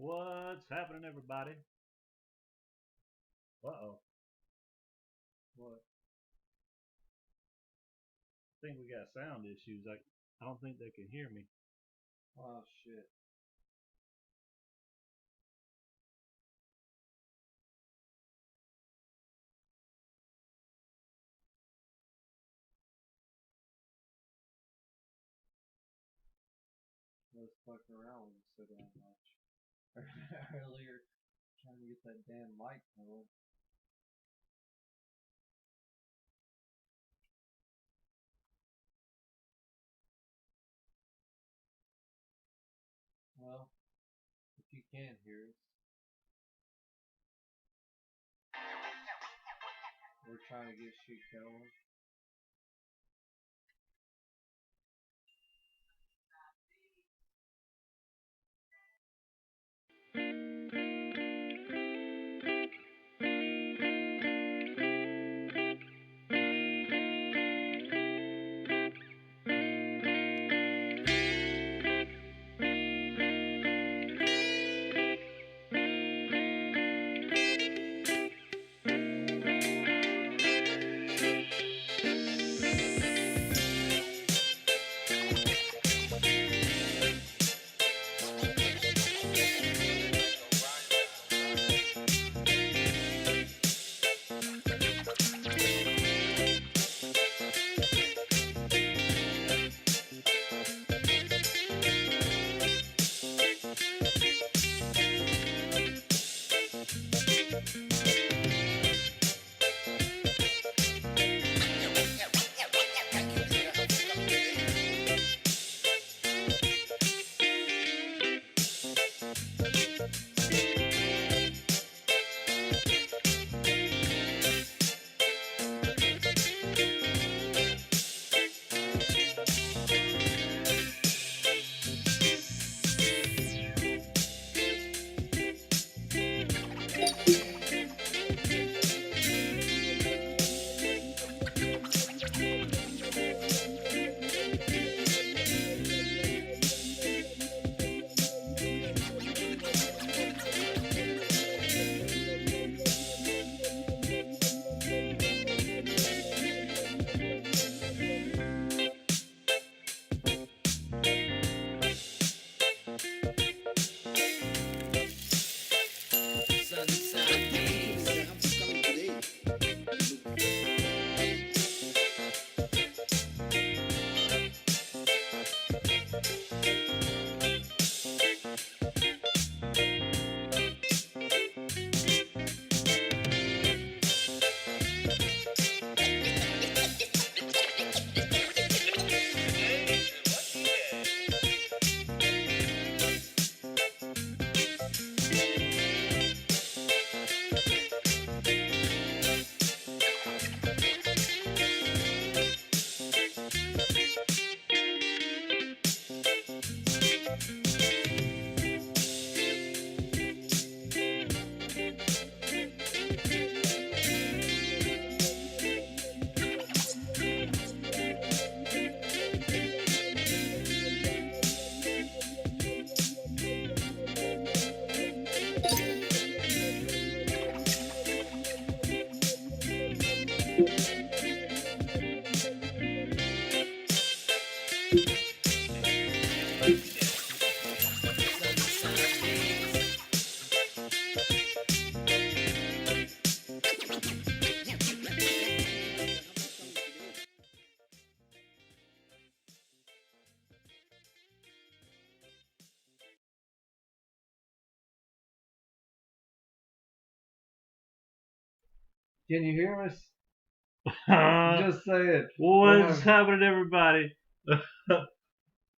What's happening, everybody? Uh-oh. What? I think we got sound issues. I don't think they can hear me. Oh, shit. Let's fuck around with so damn much. Earlier, trying to get that damn mic going. Well, if you can't hear us, we're trying to get shit going. Can you hear us? Just say it. What's happening, everybody?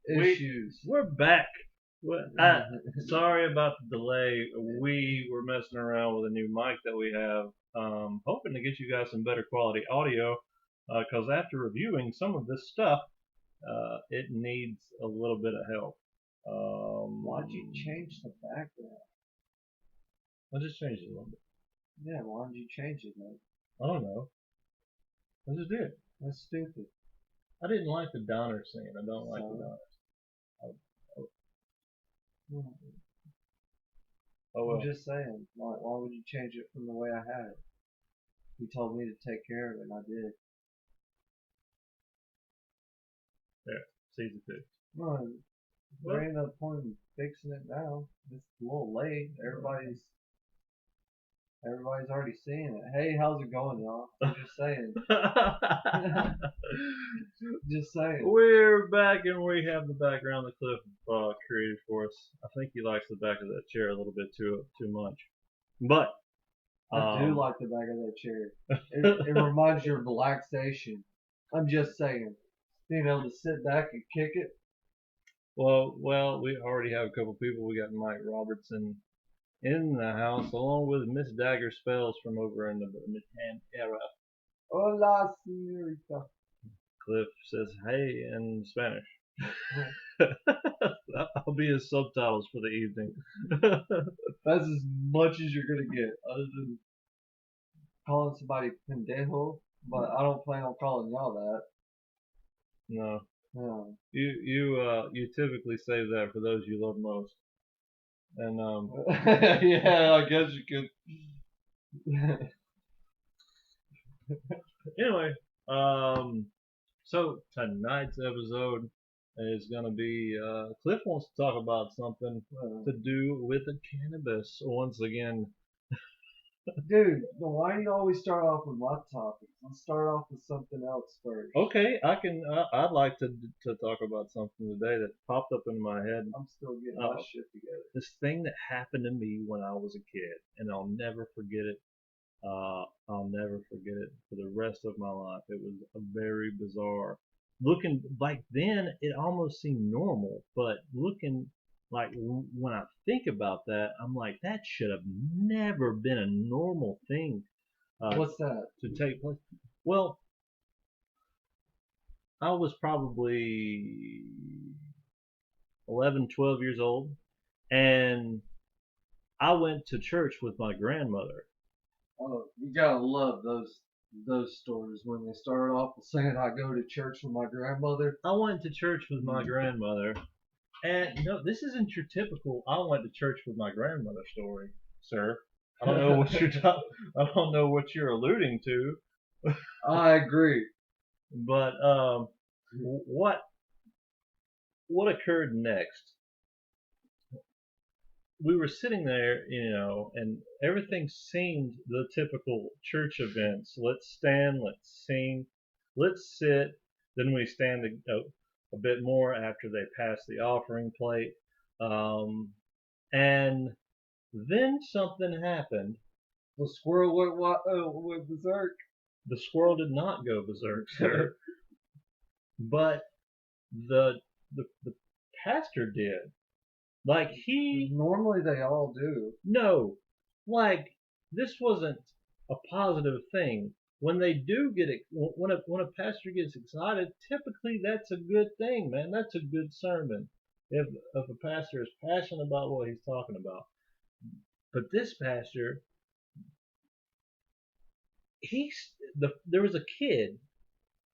Issues. We're back. Sorry about the delay. We were messing around with a new mic that we have, hoping to get you guys some better quality audio. Because after reviewing some of this stuff, it needs a little bit of help. Why'd you change the background? I just changed it a little bit. Yeah, why did you change it, man? I don't know. I just did. That's stupid. I didn't like the Donner scene. I don't like the Donner. Oh well. I'm just saying, why would you change it from the way I had it? You told me to take care of it, and I did. There, season 2. Well, there ain't no point in fixing it now. It's a little late. Everybody's already seeing it. Hey, how's it going, y'all? I'm just saying. Just saying. We're back and we have the background that Cliff created for us. I think he likes the back of that chair a little bit too much. But I do like the back of that chair. It reminds you of relaxation. I'm just saying. Being able to sit back and kick it. Well, we already have a couple people. We got Mike Robertson in the house, along with Miss Dagger Spells from over in the Midham era. Hola, señorita. Cliff says hey in Spanish. That'll be his subtitles for the evening. That's as much as you're gonna get, other than calling somebody pendejo. But I don't plan on calling y'all that. No. No. You typically save that for those you love most. And yeah, I guess you could. Anyway, so tonight's episode is gonna be Cliff wants to talk about something to do with the cannabis once again. Dude, why do you always start off with my topics? Let's start off with something else first. Okay, I'd like to talk about something today that popped up in my head. I'm still getting my shit together. This thing that happened to me when I was a kid, and I'll never forget it. I'll never forget it for the rest of my life. It was a very bizarre. Looking like then, it almost seemed normal, but looking like when I think about that, I'm like, that should have never been a normal thing. What's that? To take place? Well, I was probably 11, 12 years old, and I went to church with my grandmother. Oh, you gotta love those stories when they start off with saying I go to church with my grandmother. I went to church with my grandmother, and no, this isn't your typical I went to church with my grandmother story, sir. I don't know what I don't know what you're alluding to. I agree. But what occurred next? We were sitting there, and everything seemed the typical church events. Let's stand, let's sing, let's sit. Then we stand a bit more after they pass the offering plate. And then something happened. The squirrel went berserk. The squirrel did not go berserk, sir. But the pastor did. Like normally they all do. No, like this wasn't a positive thing. When they do get it, when a pastor gets excited, typically that's a good thing, man. That's a good sermon. If a pastor is passionate about what he's talking about. But this pastor, there was a kid,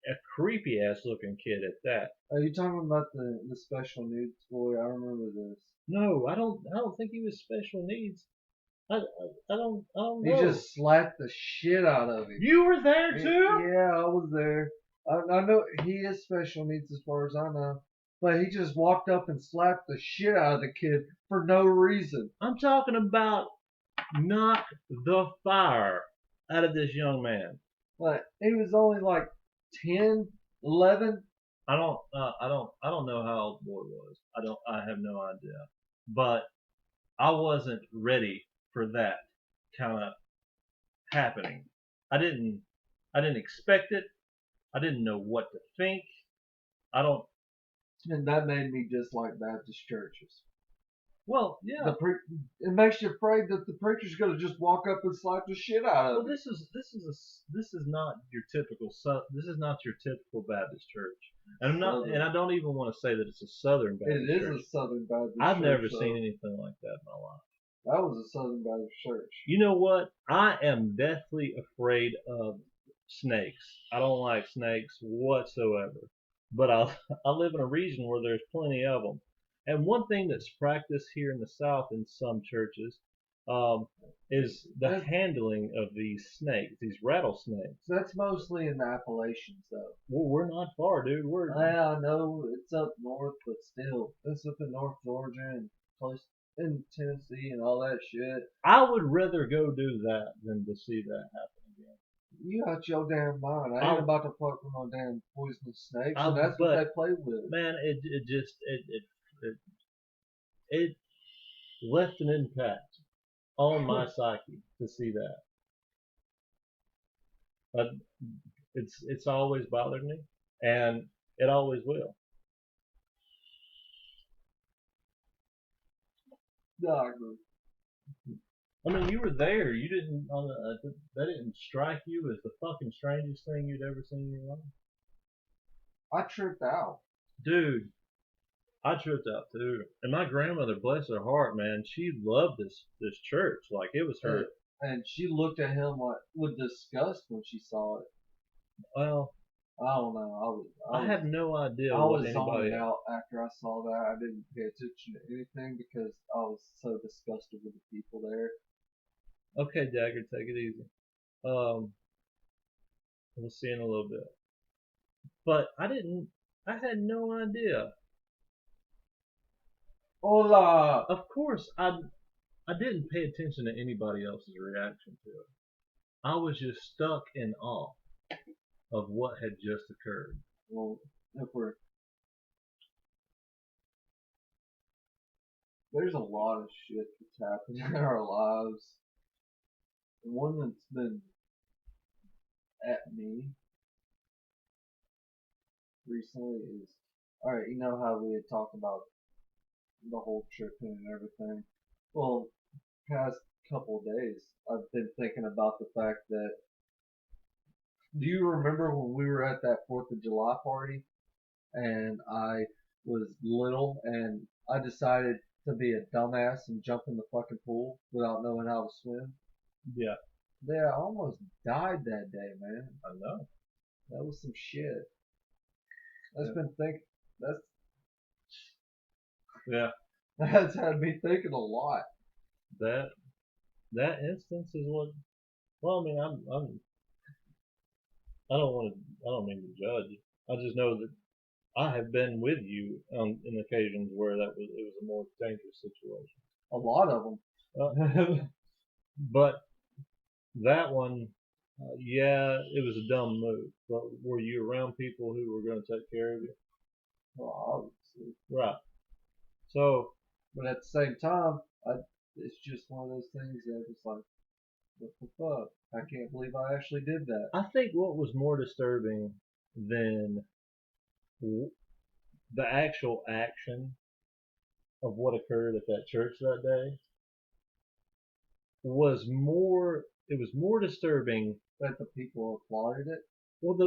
a creepy ass looking kid at that. Are you talking about the special needs boy? I remember this. No, I don't think he was special needs. I don't know. He just slapped the shit out of him. You were there too? Yeah, I was there. I know he is special needs as far as I know. But he just walked up and slapped the shit out of the kid for no reason. I'm talking about knock the fire out of this young man. Like, he was only like 10, 11. I don't know how old the boy was. I have no idea. But I wasn't ready for that kind of happening. I didn't expect it. I didn't know what to think. And that made me dislike Baptist churches. Well, yeah. It makes you afraid that the preacher's gonna just walk up and slap the shit out of you. Well, this is not your typical Baptist church. And I'm not, Southern. and I don't even want to say that it's a Southern Baptist It is church. a Southern Baptist I've church. never though. seen anything like that in my life. That was a Southern Baptist church. You know what? I am deathly afraid of snakes. I don't like snakes whatsoever. But I live in a region where there's plenty of them. And one thing that's practiced here in the South in some churches um, is the That- handling of these snakes, these rattlesnakes. That's mostly in the Appalachians, though. Well, we're not far, dude. Yeah, I know it's up north, but still, it's up in North Georgia and close in Tennessee and all that shit. I would rather go do that than to see that happen again. You got your damn mind. I ain't about to fuck with no damn poisonous snakes, and that's what they play with. Man, it left an impact on my psyche to see that. But it's always bothered me, and it always will. No, I agree. I mean, you were there. You didn't. That didn't strike you as the fucking strangest thing you'd ever seen in your life, I tripped out. dude. I tripped out too. And my grandmother, bless her heart, man, she loved this church like it was her. And she looked at him like with disgust when she saw it. Well, I don't know. I have no idea I what was anybody. zoning out after I saw that. I didn't pay attention to anything because I was so disgusted with the people there. Okay, Dagger, take it easy. We'll see in a little bit. But I didn't. I had no idea. Hola! Of course, I didn't pay attention to anybody else's reaction to it. I was just stuck in awe of what had just occurred. Well, there's a lot of shit that's happened in our lives. The one that's been at me recently is, alright, you know how we had talked about the whole tripping and everything? Well, past couple of days, I've been thinking about the fact that, do you remember when we were at that 4th of July party and I was little and I decided to be a dumbass and jump in the fucking pool without knowing how to swim? Yeah, Yeah, I almost died that day, man. I know. That was some shit. That's been thinking. Yeah, That's had me thinking a lot. that instance is what. Well, I mean, I don't want to. I don't mean to judge. I just know that I have been with you on in occasions where it was a more dangerous situation. A lot of them. But that one, yeah, it was a dumb move. But were you around people who were going to take care of you? Well, obviously. Right. So, but at the same time, it's just one of those things that it's like, what the fuck? I can't believe I actually did that. I think what was more disturbing than the actual action of what occurred at that church that day was more. It was more disturbing that the people applauded it. Well,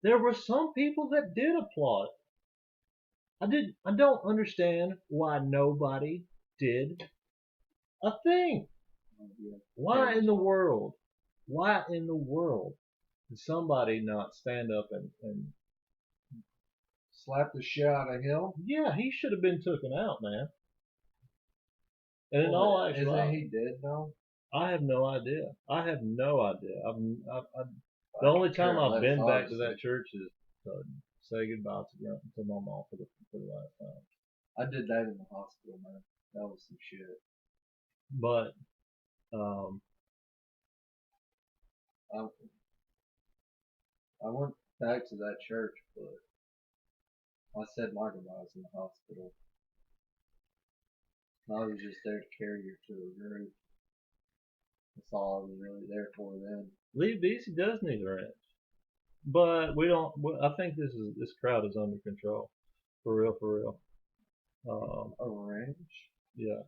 there were some people that did applaud. I don't understand why nobody did a thing. Why in the world? Why in the world did somebody not stand up and slap the shit out of him? Yeah, he should have been taken out, man. And in all actuality, isn't he dead now? I have no idea. I have no idea. The only time I've been back to that church is to say goodbye to my mom for the last time. I did that in the hospital, man. That was some shit. But I went back to that church, but I said my goodbyes in the hospital. I was just there to carry her to a grave. That's all I was really there for then. Lee Beasy does need a ranch, but we don't. I think this crowd is under control, for real, for real. A ranch? Yeah.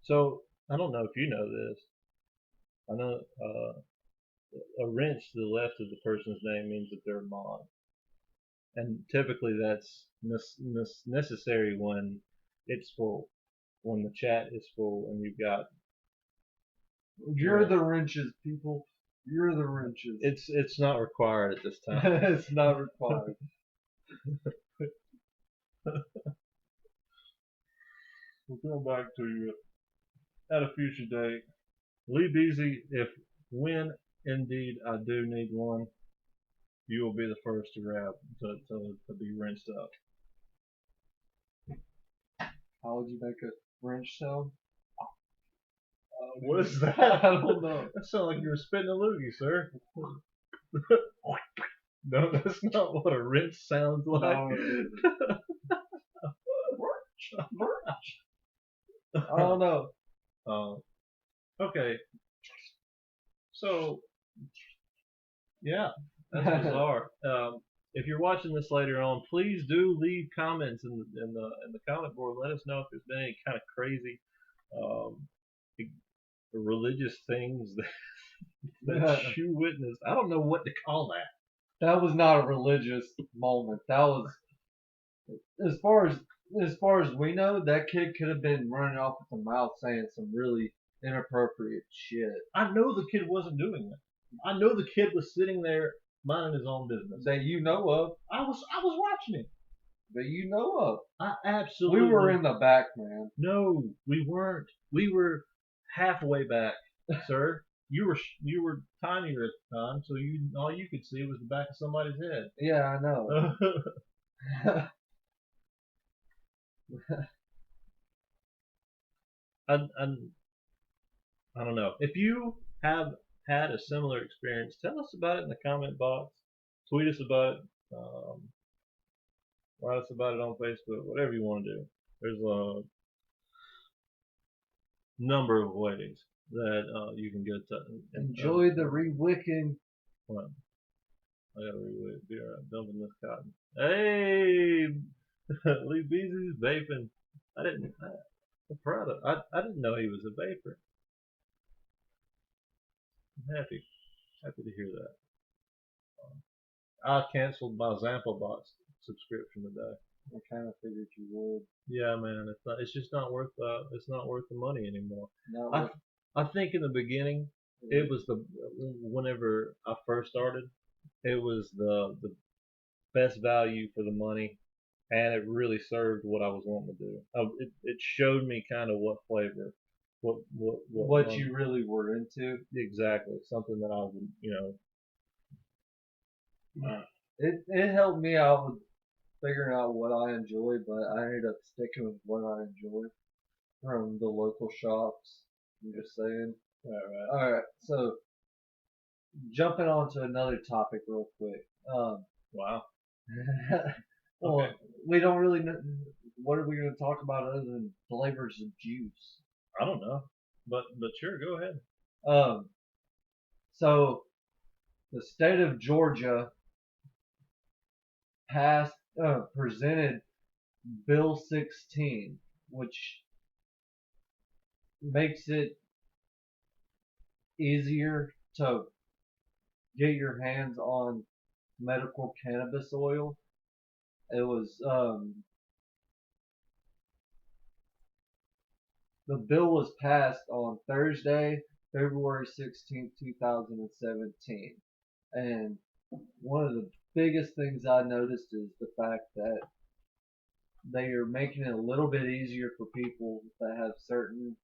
So I don't know if you know this. I know a wrench to the left of the person's name means that they're a mod. and typically that's necessary when it's full, when the chat is full, and you've got. You're the wrenches, people. You're the wrenches. It's not required at this time. It's not required. We'll go back to at a future date. Lee Beasy, if when indeed I do need one, you will be the first to grab to be rinsed up. How would you make a wrench sound? What is that? I don't know. That sounded like you were spitting a loogie, sir. No, that's not what a wrench sounds like. No, it isn't. I don't know. Okay. So, yeah, that's bizarre. If you're watching this later on, please do leave comments in the comment board. Let us know if there's been any kind of crazy religious things that you witnessed. I don't know what to call that. That was not a religious moment. That was, as far as we know, that kid could have been running off with the mouth saying some really inappropriate shit I know the kid wasn't doing that. I know the kid was sitting there minding his own business. that you know of. I was watching him. That you know of. I absolutely. We were in the back, man. No, we weren't. We were halfway back, sir. You were tinier at the time, so all you could see was the back of somebody's head. Yeah, I know. I don't know. If you have had a similar experience, tell us about it in the comment box. Tweet us about it. Write us about it on Facebook. Whatever you want to do. There's a number of ways that you can get to Enjoy the re-wicking. What? I gotta re-wick beer. I'm dumping this cotton. Hey, Lee Beasley's vaping. I'm proud of. I didn't know he was a vapor. I'm happy to hear that. I canceled my Zampa box subscription today. I kind of figured you would. Yeah, man, it's not. It's just not worth. It's not worth the money anymore. No. I think in the beginning, it was whenever I first started, it was the best value for the money, and it really served what I was wanting to do. It showed me kind of what flavor, what you really were into. Exactly, something that I would, It helped me out with figuring out what I enjoy, but I ended up sticking with what I enjoy from the local shops. I'm just saying. All right. So jumping on to another topic real quick. Wow. Well, Okay. we don't really know. What are we going to talk about other than flavors of juice? I don't know, but sure, go ahead. So the state of Georgia presented Bill 16, which makes it easier to get your hands on medical cannabis oil. It was the bill was passed on Thursday, February 16th, 2017. And one of the biggest things I noticed is the fact that they are making it a little bit easier for people that have certain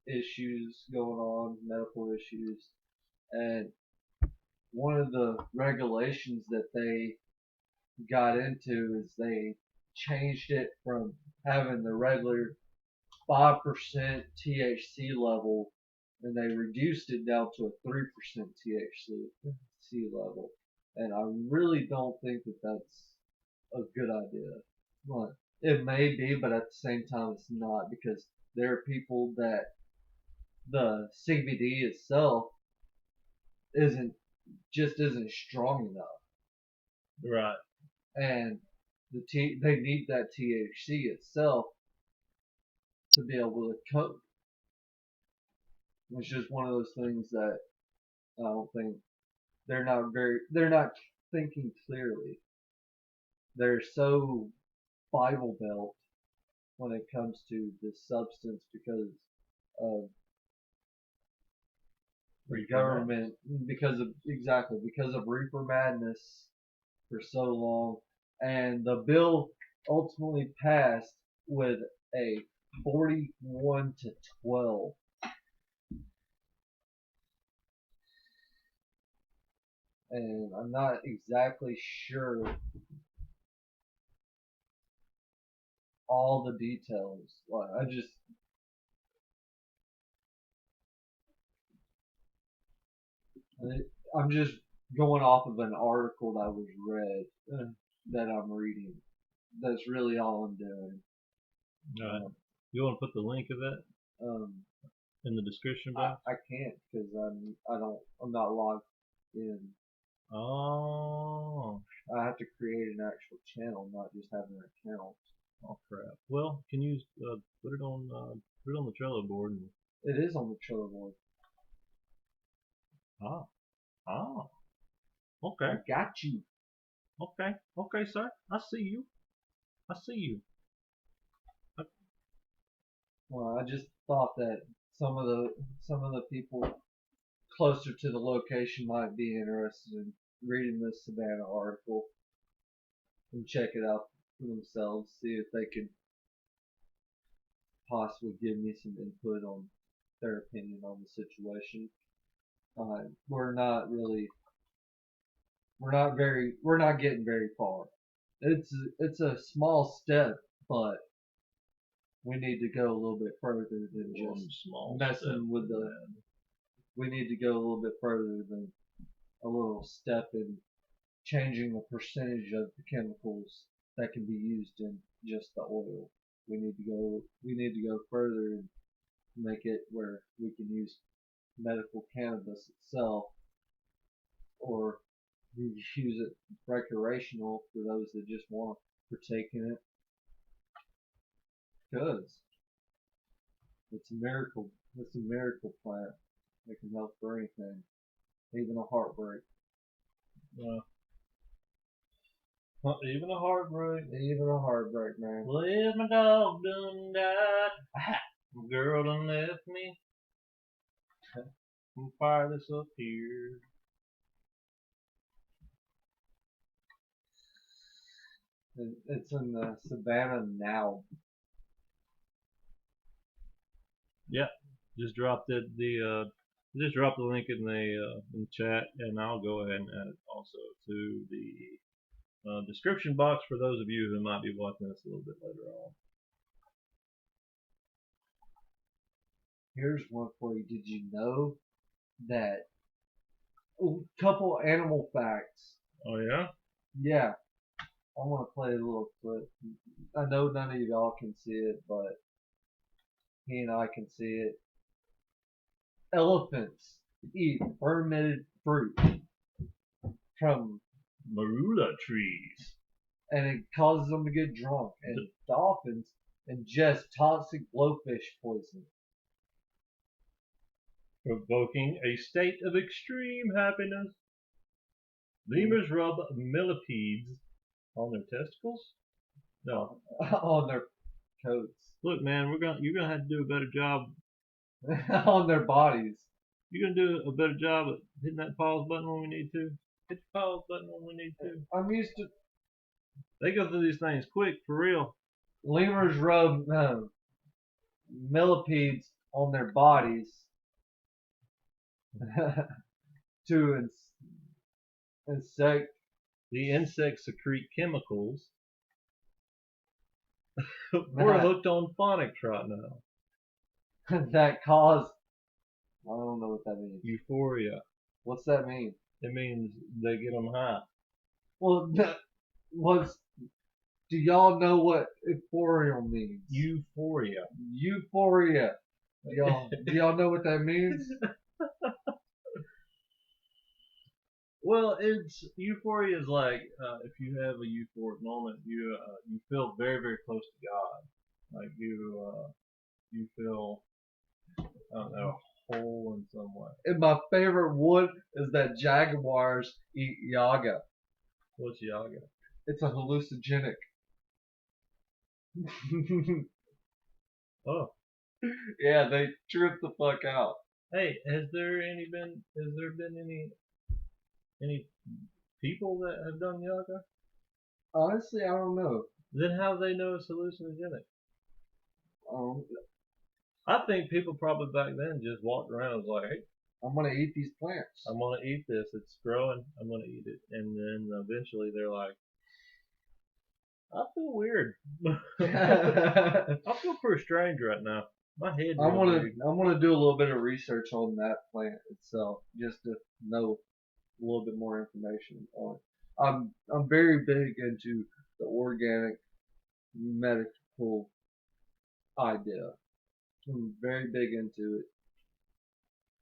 issues going on, medical issues. And one of the regulations that they got into is they changed it from having the regular 5% THC level, and they reduced it down to a 3% THC level. And I really don't think that that's a good idea. Well, it may be, but at the same time, it's not, because there are people that the CBD itself isn't strong enough, Right. and they need that THC itself to be able to cope. It's just one of those things that I don't think they're not thinking clearly. they're so Bible Belt when it comes to this substance because of the government, because of Reaper Madness for so long, and the bill ultimately passed with a 41-12. And I'm not exactly sure all the details. Like I'm just going off of an article that was read that I'm reading. That's really all I'm doing. You want to put the link of that in the description box? I can't because I'm not logged in. Oh. I have to create an actual channel, not just have an account. Oh crap. Well, can you put it on the Trello board? It is on the Trello board. Okay. I got you. Okay, sir. I see you. Well, I just thought that some of the people closer to the location might be interested in reading this Savannah article and check it out for themselves, see if they could possibly give me some input on their opinion on the situation. We're not getting very far. It's a small step, but we need to go a little bit further than just messing with the. We need to go a little bit further than a little step in changing the percentage of the chemicals that can be used in just the oil. We need to go further and make it where we can use medical cannabis itself, or we use it recreational for those that just want to partake in it. Because it's a miracle. It's a miracle plant that can help for anything, even a heartbreak. Even a heartbreak. Even a heartbreak, man. Well, if my dog done died, my girl done left me. I'm fire this up here. It's in the SavannahNow. Yeah, just drop the link in the chat, and I'll go ahead and add it also to the description box for those of you who might be watching this a little bit later on. Here's one for you. Did you know that a couple animal facts? Oh yeah? Yeah. I want to play a little clip. I know none of y'all can see it, but he and I can see it. Elephants eat fermented fruit from marula trees, and it causes them to get drunk. And dolphins ingest toxic blowfish poison, provoking a state of extreme happiness. Lemurs rub millipedes on their testicles? No. On their coats. Look, man, you're gonna have to do a better job on their bodies. You're gonna do a better job at hitting that pause button when we need to. Hit the pause button when we need to. I'm used to. They go through these things quick, for real. Lemurs rub millipedes on their bodies to insect. The insects secrete chemicals. We're hooked on phonics right now. That cause. I don't know what that means. Euphoria. What's that mean? It means they get them high. Well, do y'all know what euphoria means? Euphoria. Euphoria. Do y'all know what that means? Well, euphoria is like if you have a euphoric moment, you feel very, very close to God. Like you feel, I don't know, whole in some way. And my favorite one is that jaguars eat yaga. What's yaga? It's a hallucinogenic. Oh, Yeah, they trip the fuck out. hey, has there been any people that have done yoga? Honestly, I don't know. Then how do they know it's hallucinogenic? Um, I think people probably back then just walked around and was like, hey, I'm gonna eat these plants. I'm gonna eat this. It's growing. I'm gonna eat it. And then eventually they're like, I feel weird. I feel pretty strange right now. My head I'm real gonna big. I'm gonna do a little bit of research on that plant itself, just to know a little bit more information on it. I'm very big into the organic medical idea. I'm very big into it.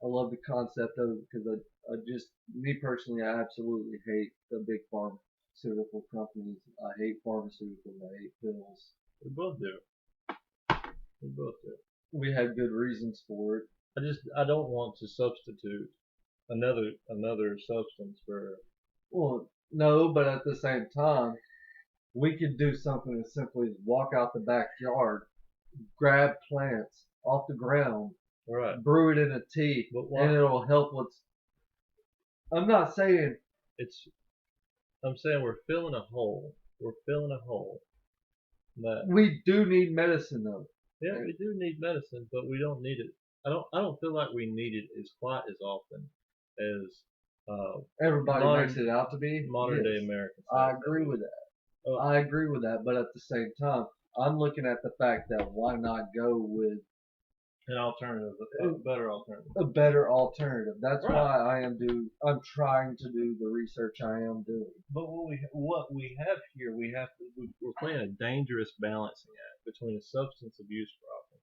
I love the concept of it because I just, me personally, I absolutely hate the big pharmaceutical companies. I hate pharmaceuticals. I hate pills. We both do. We both do. We had good reasons for it. I don't want to substitute another substance for. Well, no, but at the same time, we could do something as simply as walk out the backyard, grab plants off the ground, Right. brew it in a tea, But and why? it'll help with. I'm not saying It's. I'm saying we're filling a hole. We're filling a hole. That we do need medicine though. yeah, we do need medicine, but we don't need it. I don't feel like we need it as quite as often as Everybody makes modern it out to be. modern day Yes, Americans. I agree with that. Uh, I agree with that. But at the same time, I'm looking at the fact that why not go with an alternative, a better alternative. a better alternative? That's Right. why I'm trying to do the research I am doing. But what we have here, we're playing a dangerous balancing act between a substance abuse problem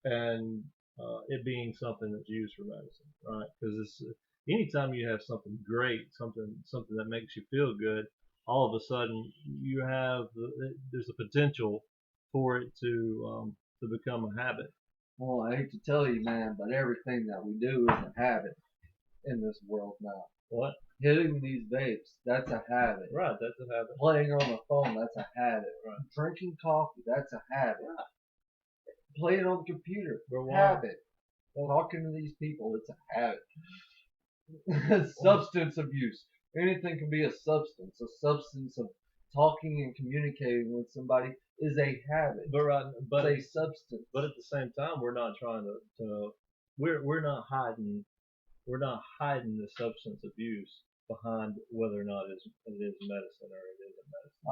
and it being something that's used for medicine, right? Because it's anytime you have something great, something that makes you feel good, all of a sudden there's a potential for it to become a habit. Well, I hate to tell you, man, but everything that we do is a habit in this world now. What? Hitting these vapes, that's a habit. Right, that's a habit. Playing on the phone, that's a habit. Right. Drinking coffee, that's a habit. Right. Playing on the computer, habit. Talking to these people, it's a habit. Substance abuse. Anything can be a substance. A substance of talking and communicating with somebody is a habit. But it's a substance. But at the same time, we're not trying to we're not hiding the substance abuse behind whether or not it is medicine or it isn't medicine.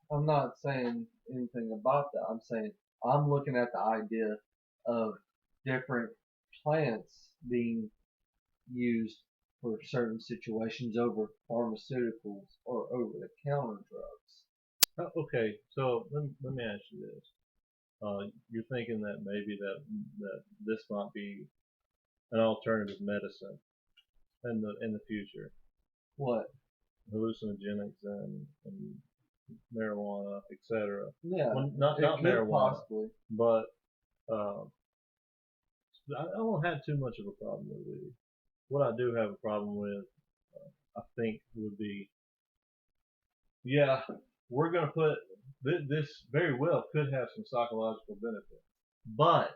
I'm not saying anything about that. I'm saying I'm looking at the idea of different plants being used for certain situations over pharmaceuticals or over the counter drugs. Okay, so let me ask you this. You're thinking that maybe that this might be an alternative medicine in the future. What? Hallucinogenics and marijuana, etc. Yeah, well, not marijuana, possibly. But I don't have too much of a problem with weed. What I do have a problem with, I think, would be, yeah, we're going to put this very well could have some psychological benefit, but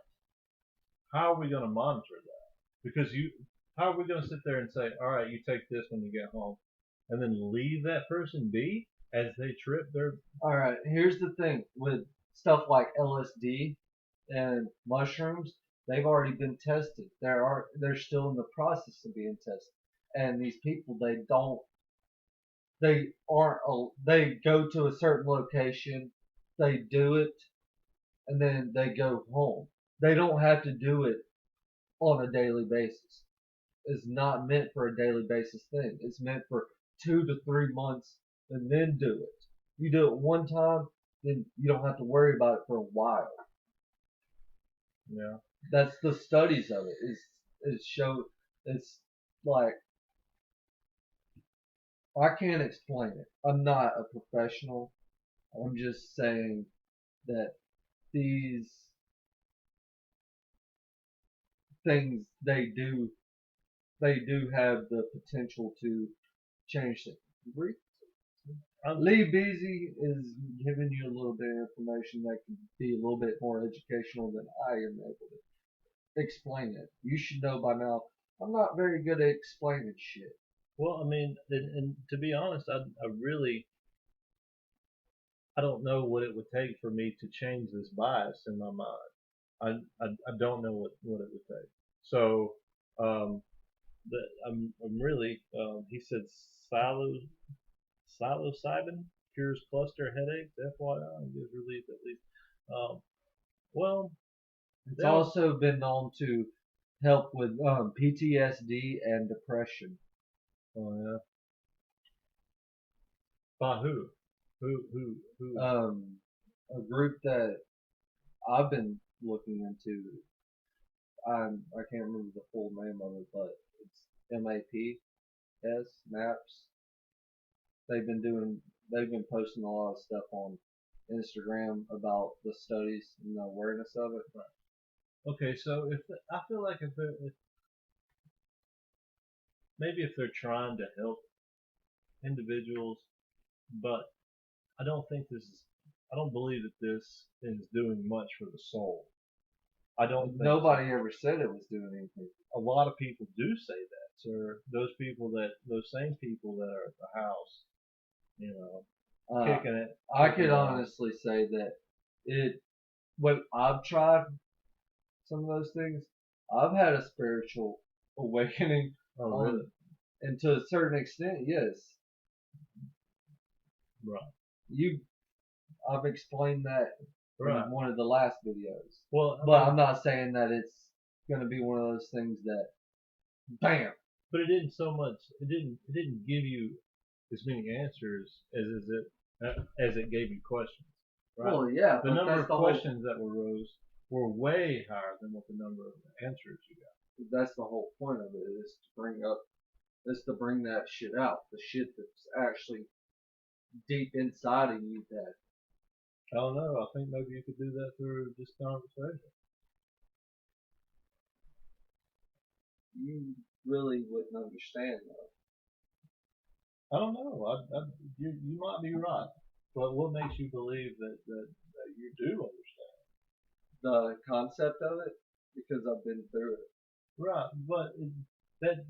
how are we going to monitor that? Because how are we going to sit there and say, all right, you take this when you get home, and then leave that person be as they trip their. All right, here's the thing with stuff like LSD and mushrooms. They've already been tested. They're still in the process of being tested. And these people, they go to a certain location, they do it, and then they go home. They don't have to do it on a daily basis. It's not meant for a daily basis thing. It's meant for 2 to 3 months and then do it. You do it one time, then you don't have to worry about it for a while. Yeah. That's the studies of it. It's like I can't explain it. I'm not a professional. I'm just saying that these things they do have the potential to change things. Lee Beasy is giving you a little bit of information that can be a little bit more educational than I am able to explain it. You should know by now. I'm not very good at explaining shit. Well, I mean, and to be honest, I really I don't know what it would take for me to change this bias in my mind. I don't know what it would take. So I'm really he said psilocybin cures cluster headaches. FYI, and gives relief at least. Um, well, It's they all, also been known to help with PTSD and depression. oh yeah, by who? Who? A group that I've been looking into. I can't remember the full name of it, but it's MAPS. They've been posting a lot of stuff on Instagram about the studies and the awareness of it. Okay, so if I feel like if maybe if they're trying to help individuals, but I don't think this is. I don't believe that this is doing much for the soul. I don't think Nobody so. ever said it was doing anything. A lot of people do say that, sir. Those same people that are at the house, you know, Uh, kicking it, I kicking could it on. honestly say that it. When I've tried some of those things, I've had a spiritual awakening Oh, on, really? and to a certain extent, yes. Right. You, I've explained that Right. in one of the last videos, Well, I but mean, I'm not saying that it's going to be one of those things that, bam. but it didn't so much. It didn't give you as many answers as it gave you questions. Right. Well, yeah, The but number of questions that were rose were way higher than what the number of answers you got. that's the whole point of it is to bring that shit out, the shit that's actually deep inside of you that I don't know. I think maybe you could do that through just conversation. you really wouldn't understand though. I don't know. You might be right, but what makes you believe that you do understand? The concept of it because I've been through it. Right, but that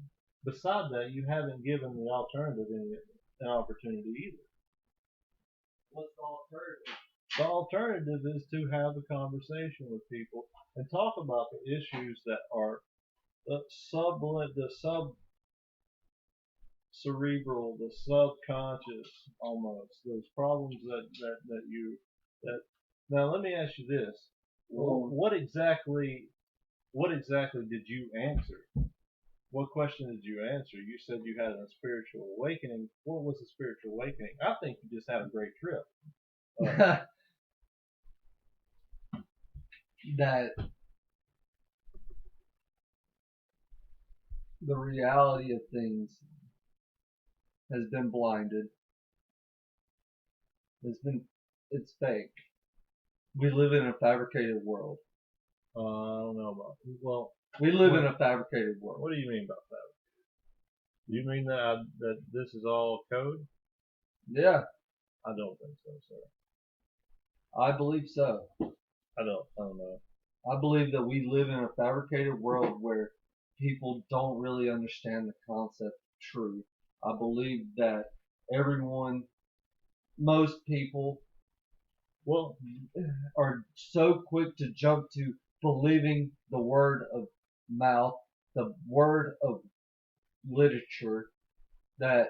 beside that, you haven't given the alternative any an opportunity either. What's the alternative? The alternative is to have a conversation with people and talk about the issues that are the sub cerebral, the subconscious, almost those problems that you that. Now let me ask you this: Well, what exactly did you answer? What question did you answer? You said you had a spiritual awakening. What was a spiritual awakening? I think you just had a great trip. that the reality of things has been blinded. It's fake. We live in a fabricated world. I don't know about. Well, We live in a fabricated world. what do you mean by that? Do you mean that this is all code? Yeah, I don't think so, sir. I believe so. I don't know. I believe that we live in a fabricated world where people don't really understand the concept of truth. I believe that everyone, most people, Well, are so quick to jump to believing the word of mouth, the word of literature, that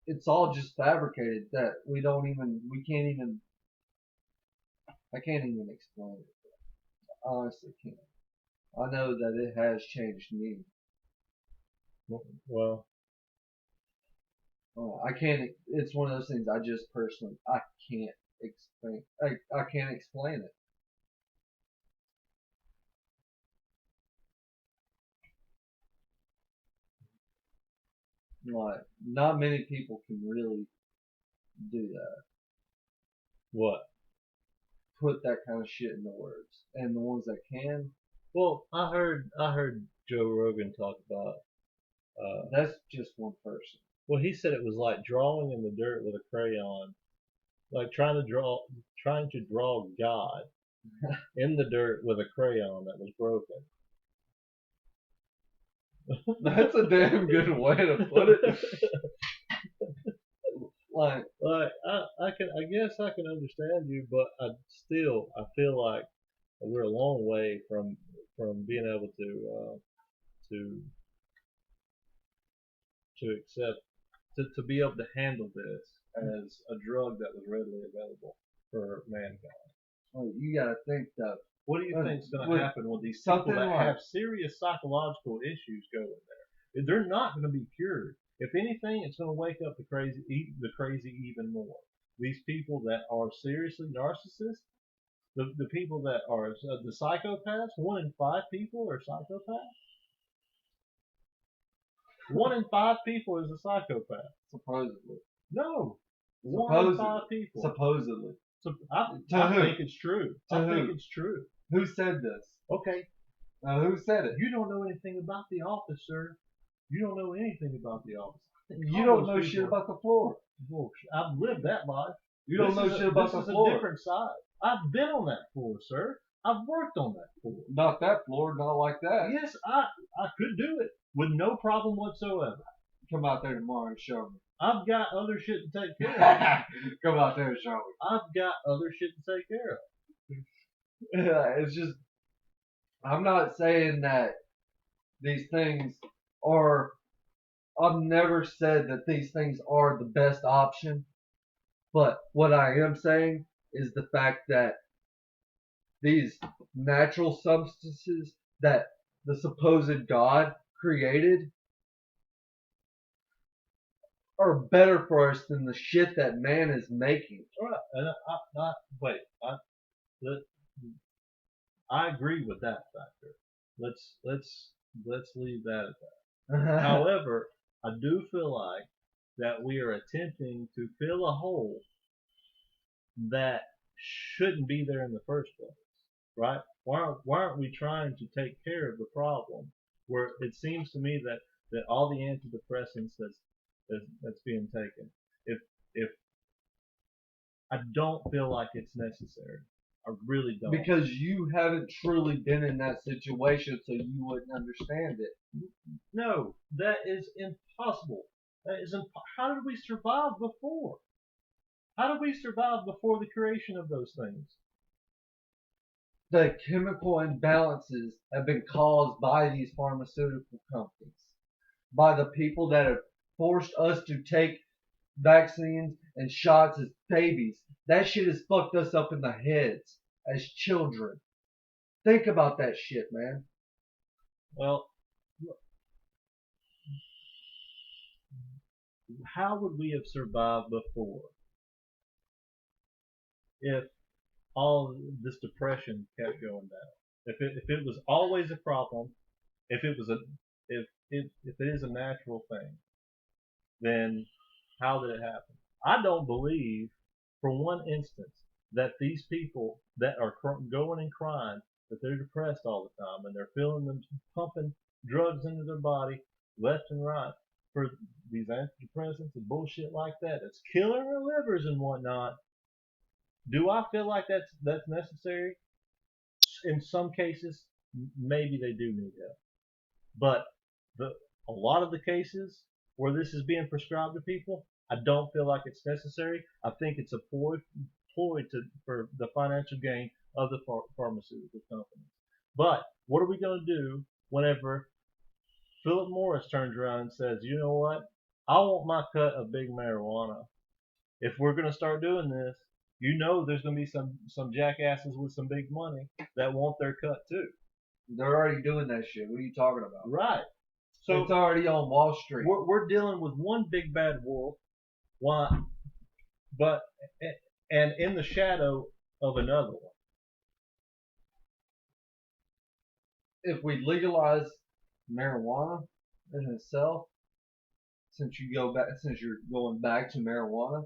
it's all just fabricated, that I can't even explain it. I honestly can't. I know that it has changed me. well, I can't. It's one of those things. I just personally, I can't explain. I can't explain it. Like, not many people can really do that. what? Put that kind of shit into words. And the ones that can, Well, I heard Joe Rogan talk about that's just one person. Well, he said it was like drawing in the dirt with a crayon, like trying to draw God in the dirt with a crayon that was broken. That's a damn good way to put it. Like, I guess I can understand you, but I feel like we're a long way from being able to to accept to be able to handle this as a drug that was readily available for mankind. well, you gotta think though. What do you think is going With to happen with these people something that like have serious psychological issues going there? They're not going to be cured. If anything, it's going to wake up the crazy even more. These people that are seriously narcissists, the people that are the psychopaths, 1 in 5 people are psychopaths. 1 in 5 people is a psychopath. supposedly, No, 1 in 5 people. supposedly. So To I who? think it's true. To I who? think it's true. Who said this? Okay, Who said it? you don't know anything about the office, sir. You don't know anything about the office. You don't know shit about the floor. Bullshit. I've lived that life. You don't know shit about the This is floor. a different side. I've been on that floor, sir. I've worked on that floor. Not that floor, not like that. Yes, I could do it with no problem whatsoever. Come out there tomorrow and show me. I've got other shit to take care of. Come out there and show me. I've got other shit to take care of. It's just, I'm not saying that these things are, I've never said that these things are the best option, but what I am saying is the fact that these natural substances that the supposed God created are better for us than the shit that man is making. All right, and wait. I agree with that factor. Let's leave that at that. However, I do feel like that we are attempting to fill a hole that shouldn't be there in the first place, right? Why aren't we trying to take care of the problem? Where it seems to me that all the antidepressants that's being taken, if I don't feel like it's necessary. I really don't. Because you haven't truly been in that situation, so you wouldn't understand it. No, that is impossible. How did we survive before? How did we survive before the creation of those things? The chemical imbalances have been caused by these pharmaceutical companies, by the people that have forced us to take vaccines and shots as babies. That shit has fucked us up in the heads as children. Think about that shit, man. Well, how would we have survived before if all this depression kept going down? If it was always a problem, if it was a if it is a natural thing, then how did it happen? I don't believe for one instance that these people that are going and crying that they're depressed all the time and they're feeling them pumping drugs into their body left and right for these antidepressants and bullshit like that. It's killing their livers and whatnot. Do I feel like that's necessary? In some cases, maybe they do need help, but a lot of the cases where this is being prescribed to people, I don't feel like it's necessary. I think it's a ploy for the financial gain of the pharmaceutical companies. But what are we going to do whenever Philip Morris turns around and says, you know what? I want my cut of big marijuana. If we're going to start doing this, you know there's going to be some jackasses with some big money that want their cut too. They're already doing that shit. What are you talking about? Right. So it's already on Wall Street. We're dealing with one big bad wolf, but and in the shadow of another one. If we legalize marijuana in itself, since you're going back to marijuana,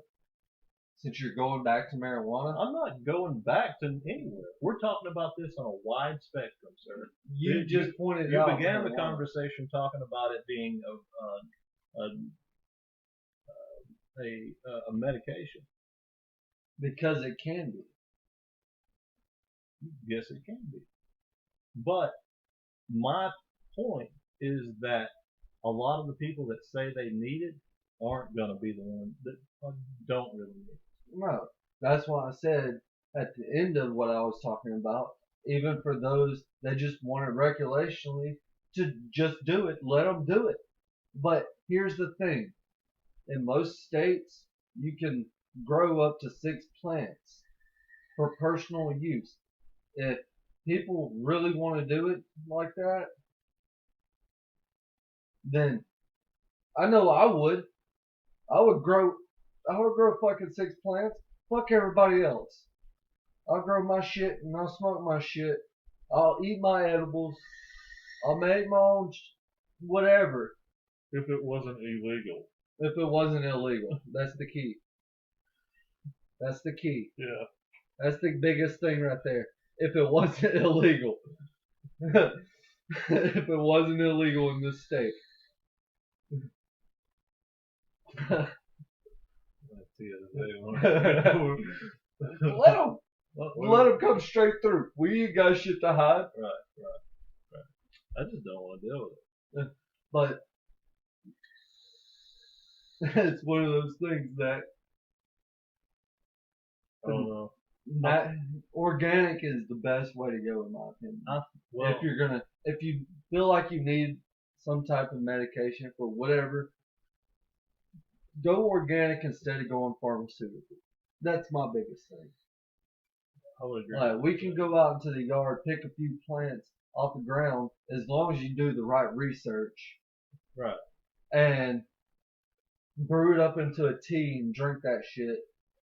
I'm not going back to anywhere. We're talking about this on a wide spectrum, sir. You began the conversation talking about it being a medication. Because it can be. Yes, it can be. But my point is that a lot of the people that say they need it aren't going to be the ones that don't really need it. No, that's why I said at the end of what I was talking about, even for those that just want it recreationally, to just do it, let them do it. But here's the thing. In most states, you can grow up to 6 plants for personal use. If people really want to do it like that, then I know I would. I would grow. I would grow fucking 6 plants. Fuck everybody else. I'll grow my shit and I'll smoke my shit. I'll eat my edibles. I'll make my own whatever. If it wasn't illegal. If it wasn't illegal, that's the key. That's the key. Yeah. That's the biggest thing right there. If it wasn't illegal. If it wasn't illegal in this state. That's the other day. Let them. Let them come straight through. We ain't got shit to hide. Right. I just don't want to deal with it. But it's one of those things that I don't know. that organic is the best way to go in my opinion. Well, If you feel like you need some type of medication for whatever, go organic instead of going pharmaceutical. That's my biggest thing. I would agree. Like, we can go out into the yard, pick a few plants off the ground, as long as you do the right research. Right. And brew it up into a tea and drink that shit,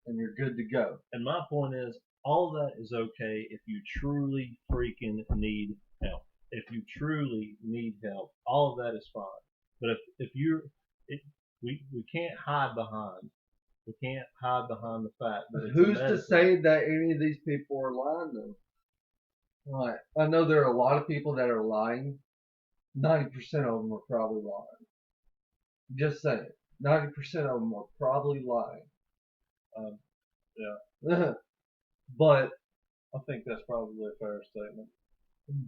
and you're good to go. And my point is, all that is okay if you truly freaking need help. If you truly need help, all of that is fine. But if you're, we can't hide behind. We can't hide behind the fact that it's Who's to medicine. say that any of these people are lying though? Like, I know there are a lot of people that are lying. 90% of them are probably lying. Just saying. 90% of them are probably lying. Yeah. But I think that's probably a fair statement.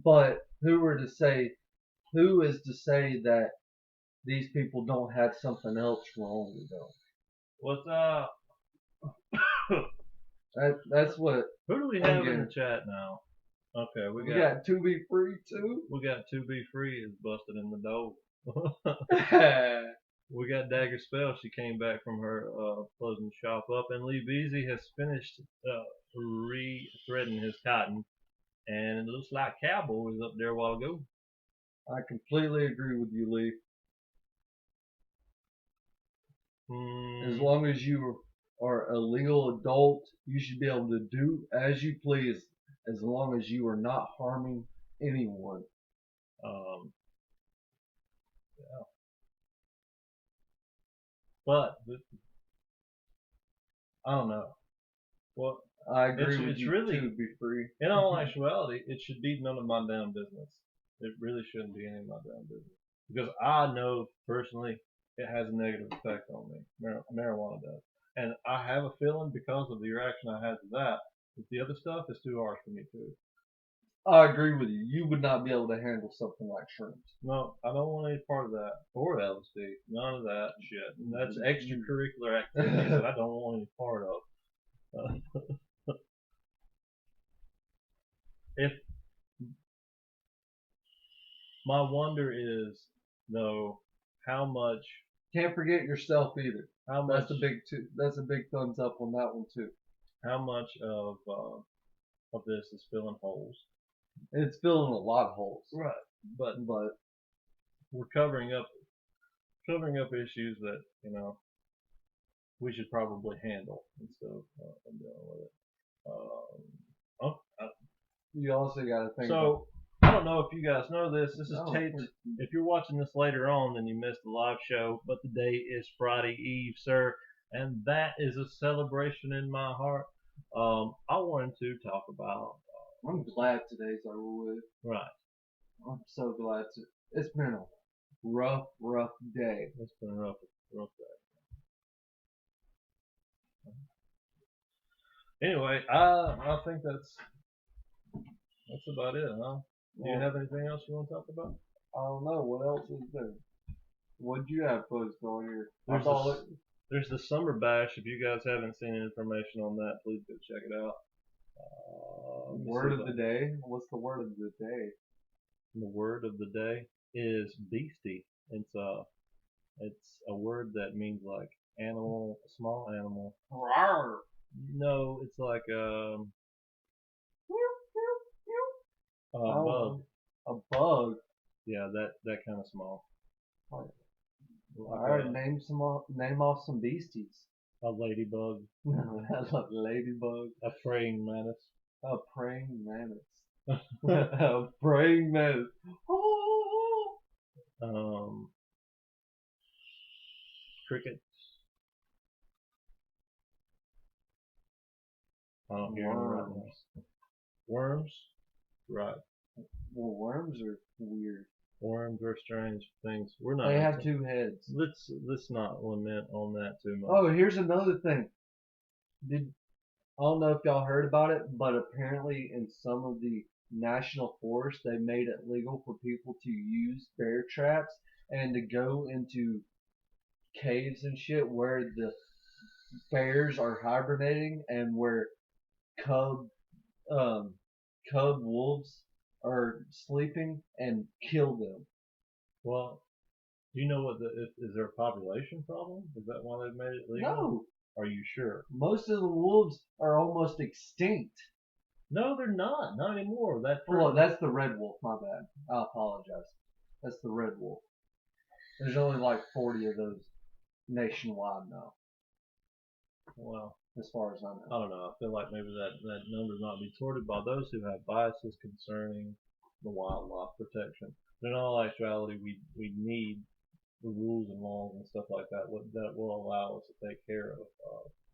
But who is to say that these people don't have something else wrong with them? What's up? That's what. Who do we have in the chat now? Okay, we got To Be Free too. We got To Be Free is busted in the door. We got Dagger Spell. She came back from her closing the shop up, and Lee Beasy has finished re-threading his cotton, and it looks like Cowboy was up there a while ago. I completely agree with you, Lee. As long as you are a legal adult, you should be able to do as you please, as long as you are not harming anyone. Yeah. But I don't know. Well, I agree with it's you really, To Be Free. In all actuality, it should be none of my damn business. It really shouldn't be any of my damn business. Because I know personally it has a negative effect on me. Marijuana does. And I have a feeling because of the reaction I had to that the other stuff is too harsh for me too. I agree with you. You would not be able to handle something like shrooms. No, I don't want any part of that. Or LSD. None of that shit. And that's extracurricular activities that I don't want any part of. If my wonder is though, how much? Can't forget yourself either. How much? That's a big thumbs up on that one too. How much of this is filling holes? It's filling a lot of holes. Right. But we're covering up issues that we should probably handle instead of dealing with it. You also got to think. So I don't know if you guys know this. This is taped. If you're watching this later on, then you missed the live show. But today is Friday Eve, sir, and that is a celebration in my heart. I wanted to talk about. I'm glad today's over with. Right. I'm so glad to. It's been a rough day. It's been a rough day. Anyway, I think that's about it, huh? Do you have anything else you want to talk about? I don't know. What else is there? What'd you have posted on here? There's the summer bash. If you guys haven't seen information on that, please go check it out. Word of the day? What's the word of the day? The word of the day is beastie. It's a word that means like animal, small animal. Rawr. No, it's like a bug. A bug. Yeah, that kind of small. All Like right, name off some beasties. a ladybug, A ladybug. a praying mantis. A praying mantis. A praying mantis. Oh. Crickets. I don't hear them right now. Worms. Right. Well, worms are weird. Worms are strange things. We're not. They have two heads. Let's not lament on that too much. Oh, here's another thing. I don't know if y'all heard about it, but apparently in some of the national forests, they made it legal for people to use bear traps and to go into caves and shit where the bears are hibernating and where cub cub wolves are sleeping and kill them. Well, do you know what is there a population problem? Is that why they've made it legal? No, Are you sure? most of the wolves are almost extinct. No, they're not. Not anymore. Well, that's the red wolf. My bad. I apologize. That's the red wolf. There's only like 40 of those nationwide now, well, as far as I know. I don't know. I feel like maybe that number might be sorted by those who have biases concerning the wildlife protection. But in all actuality, we need the rules and laws and stuff like that that will allow us to take care of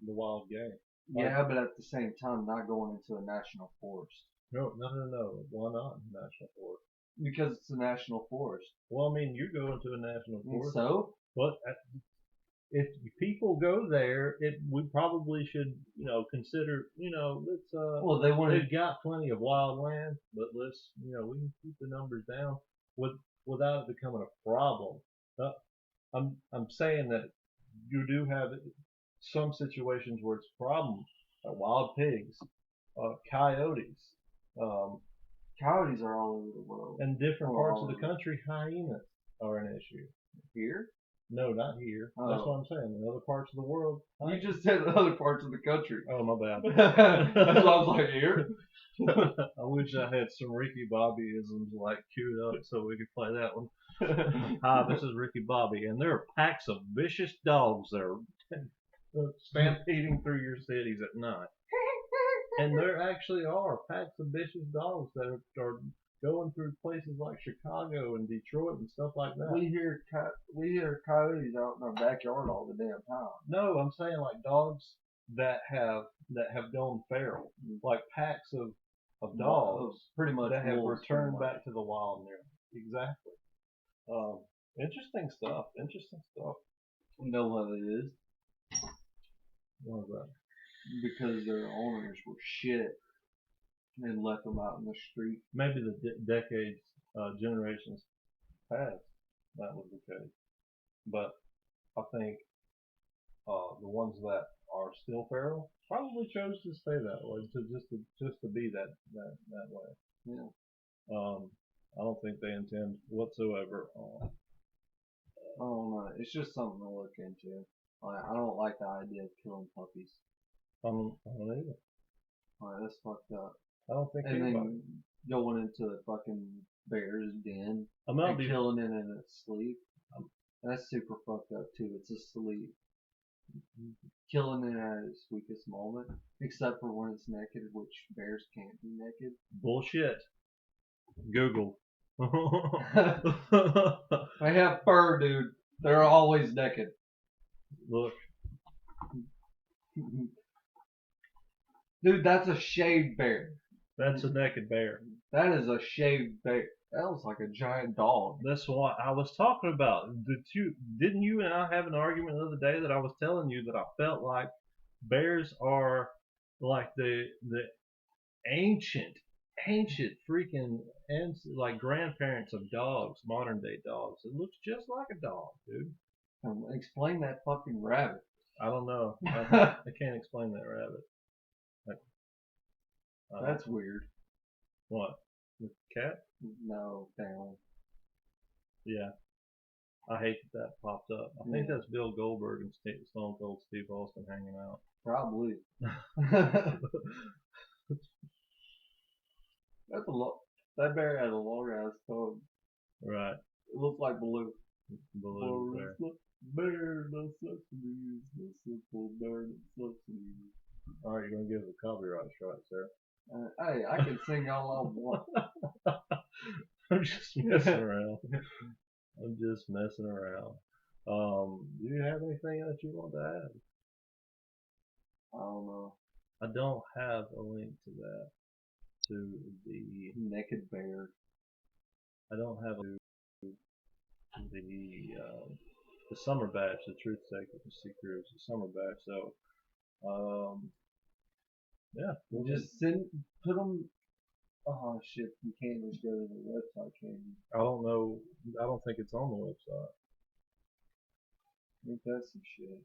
the wild game. Yeah, but at the same time, not going into a national forest. No. Why not national forest? Because it's a national forest. Well, I mean, you're going to a national forest. So? But if people go there, we probably should, consider, let's. Well, they've got plenty of wild land, but let's, we can keep the numbers down without it becoming a problem. I'm saying that you do have some situations where it's a problem. Wild pigs, coyotes, coyotes are all over the world. and different parts of the country, hyenas are an issue. Here? No, not here. Oh. That's what I'm saying. In other parts of the world. You just said other parts of the country. Oh, my bad. That's why I was like, here? I wish I had some Ricky Bobby-isms like queued up so we could play that one. Hi, this is Ricky Bobby, and there are packs of vicious dogs that are stampeding through your cities at night. And there actually are packs of vicious dogs that are going through places like Chicago and Detroit and stuff like that. We hear coyotes out in our backyard all the damn time. No, I'm saying like dogs that have gone feral, like packs of dogs, pretty much that have returned back to the wild near. Exactly. Interesting stuff. You know what it is? What is that? Because their owners were shit and left them out in the street. Maybe the decades, generations past, that was the case. But I think the ones that are still feral probably chose to stay that way, just to be that way. Yeah. I don't think they intend whatsoever on. I don't know. It's just something to look into. I don't like the idea of killing puppies. I don't either. Alright, that's fucked up. I don't think And anybody. then going into a fucking bear's den I'm and killing it in its sleep. That's super fucked up too. It's asleep. Killing it at its weakest moment, except for when it's naked, which bears can't be naked. Bullshit. Google. They have fur, dude. They're always naked. Look. Dude, that's a shaved bear. That's a naked bear. That is a shaved bear. That looks like a giant dog. That's what I was talking about. Didn't you and I have an argument the other day that I was telling you that I felt like Bears are like the ancient freaking and like grandparents of dogs, modern day dogs. It looks just like a dog, dude. Explain that fucking rabbit. I don't know. I can't explain that rabbit. Like, That's weird. what? The cat? No, damn. Yeah. I hate that popped up. I think that's Bill Goldberg and Stone Cold Steve Austin hanging out. Probably. That's a lot. That bear had a long ass tongue. Right. It looks like Baloo. Baloo bear. Bear, no subsidies, no simple bear, no subsidies. All right, you're gonna give it a copyright strike, sir. Hey, I can sing all I want. I'm just messing around. I'm just messing around. Do you have anything that you want to add? I don't know. I don't have a link to that. To the naked bear. I don't have the summer batch, the Truth Seekers, the summer batch. So, yeah, we'll just put them. Oh shit! You can't just go to the website, can you? I don't know. I don't think it's on the website. I think that's some shit.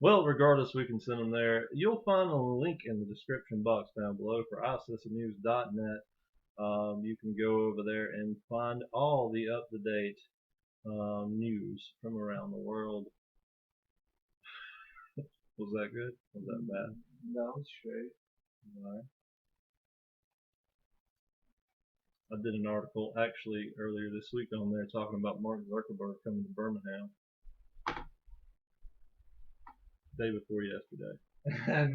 Well, regardless, we can send them there. You'll find a link in the description box down below for iCitizenNews.net. You can go over there and find all the up-to-date news from around the world. Was that good? Was that bad? No, it's straight. All right. I did an article actually earlier this week on there talking about Mark Zuckerberg coming to Birmingham. Day before yesterday.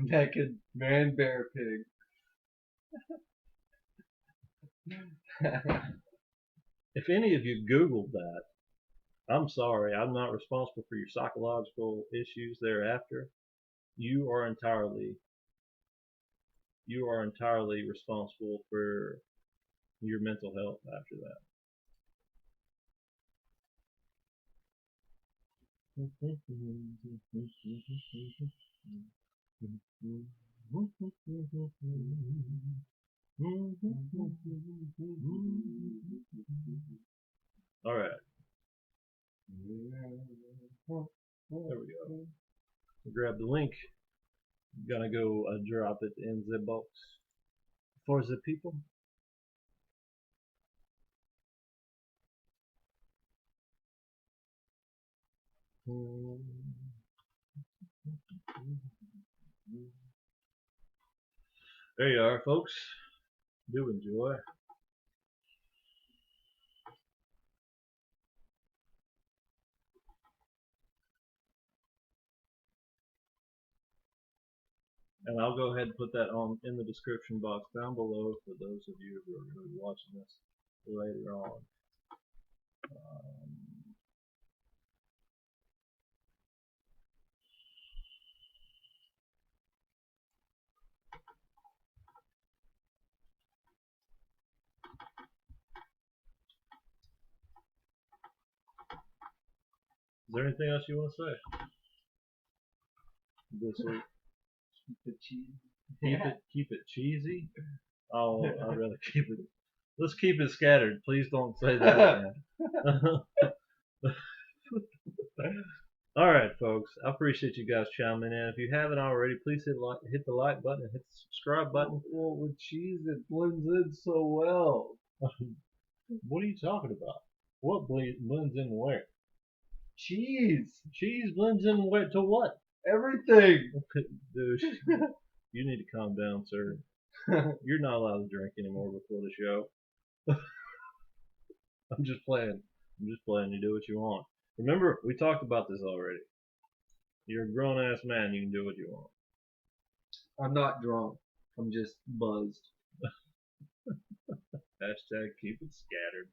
Naked man bear pig. If any of you Googled that, I'm sorry. I'm not responsible for your psychological issues thereafter. You are entirely responsible for your mental health after that. All right. There we go. Grab the link. I'm gonna go drop it in the box for the people. There you are, folks. Do enjoy. And I'll go ahead and put that on in the description box down below for those of you who are going to be watching this later on. Is there anything else you want to say this week? Keep it cheesy. Keep it cheesy. Oh, I'd rather keep it. Let's keep it scattered. Please don't say that again. All right, folks. I appreciate you guys chiming in. If you haven't already, please hit the like button and hit the subscribe button. Well, with cheese, it blends in so well. What are you talking about? What blends in where? Cheese. Cheese blends in where to what? Everything. Dude, you need to calm down, sir. You're not allowed to drink anymore before the show. I'm just playing. You do what you want. Remember, we talked about this already. You're a grown-ass man. You can do what you want. I'm not drunk. I'm just buzzed. Hashtag keep it scattered.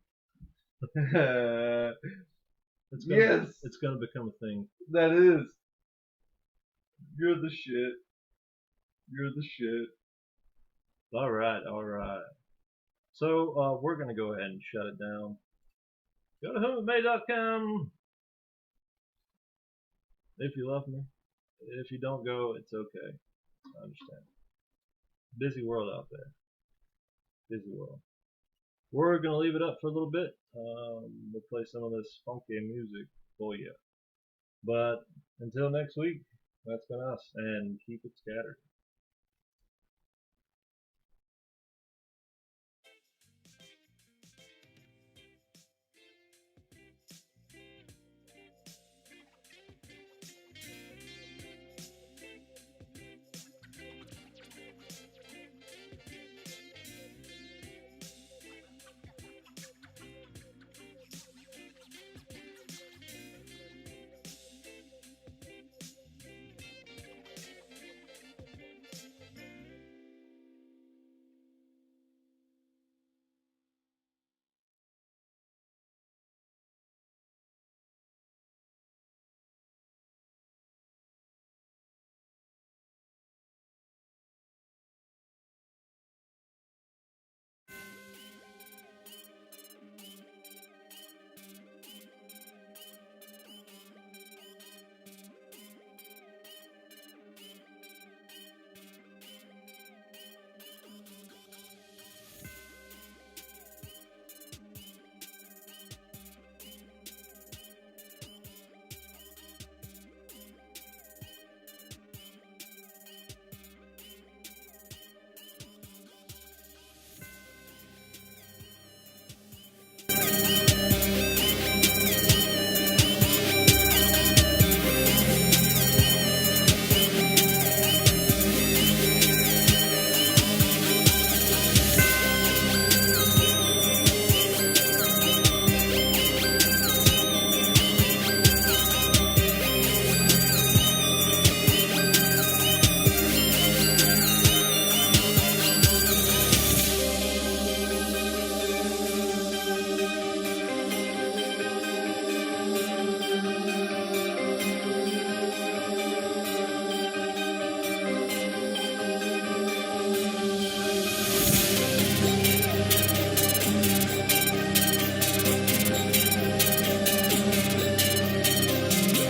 Yes. It's going to become a thing. That is. You're the shit. You're the shit. All right. So we're going to go ahead and shut it down. Go to whomitmay.com. if you love me. If you don't go, it's okay. I understand. Busy world out there. Busy world. We're gonna leave it up for a little bit. We'll play some of this funky music for you. But until next week, that's been us, and keep it scattered.